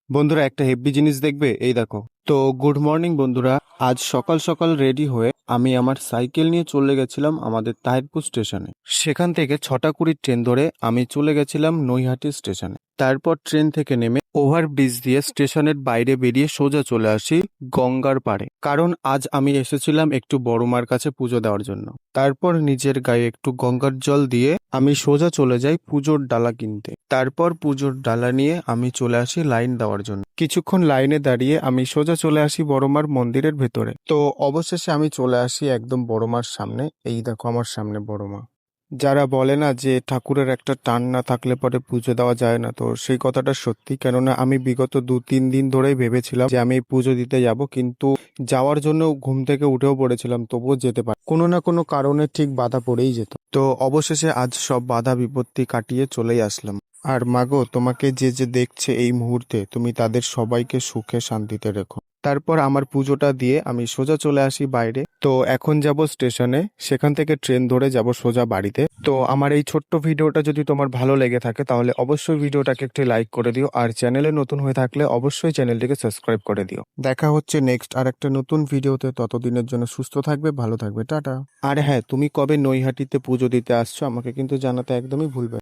বন্ধুরা একটা হেভি জিনিস দেখবে, এই দেখো। তো গুড মর্নিং বন্ধুরা। আজ সকাল সকাল রেডি হয়ে আমি আমার সাইকেল নিয়ে চলে গেছিলাম আমাদের তাহিরপুর স্টেশনে। সেখান থেকে 6টা 20 ট্রেন ধরে আমি চলে গেছিলাম নৈহাটি স্টেশনে। তারপর ট্রেন থেকে নেমে ওভারব্রিজ দিয়ে স্টেশনের বাইরে বেরিয়ে সোজা চলে আসি গঙ্গার পাড়ে, কারণ আজ আমি এসেছিলাম একটু বড় মার কাছে পুজো দেওয়ার জন্য। তারপর নিজের গায়ে একটু গঙ্গার জল দিয়ে আমি সোজা চলে যাই পুজোর ডালা কিনতে। তারপর পুজোর ডালা নিয়ে আমি চলে আসি লাইন দেওয়ার জন্য। কিছুক্ষণ লাইনে দাঁড়িয়ে আমি সোজা চলে আসি বড়মার মন্দিরের ভেতরে। তো অবশেষে আমি চলে আসি একদম বড়মার সামনে। এই দেখো আমার সামনে বড়মা। যারা বলে না যে ঠাকুরের একটা টান না থাকলে পরে পুজো দেওয়া যায় না, তো সেই কথাটা সত্যি। কেননা আমি বিগত 2-3 দিন ধরেই ভেবেছিলাম যে আমি এই পুজো দিতে যাব, কিন্তু যাওয়ার জন্য ঘুম থেকে উঠেও পড়েছিলাম, তবুও যেতে পারি কোনো না কোনো কারণে ঠিক বাধা পড়েই যেত। তো অবশেষে আজ সব বাধা বিপত্তি কাটিয়ে চলেই আসলাম। আর মাগো, তোমাকে যে যে দেখছে এই মুহূর্তে, তুমি তাদের সবাইকে সুখে শান্তিতে রেখো। তারপর আমার পুজোটা দিয়ে আমি সোজা চলে আসি বাইরে। তো এখন যাব স্টেশনে, সেখান থেকে ট্রেন ধরে যাব সোজা বাড়িতে। তো আমার এই ছোট্ট ভিডিওটা যদি তোমার ভালো লেগে থাকে তাহলে অবশ্যই ভিডিওটাকে একটি লাইক করে দিও, আর চ্যানেলে নতুন হয়ে থাকলে অবশ্যই চ্যানেলটিকে সাবস্ক্রাইব করে দিও। দেখা হচ্ছে নেক্সট আর একটা নতুন ভিডিওতে। ততদিনের জন্য সুস্থ থাকবে, ভালো থাকবে, টাটা। আর হ্যাঁ, তুমি কবে নৈহাটিতে পুজো দিতে আসছো আমাকে কিন্তু জানাতে একদমই ভুলবে না।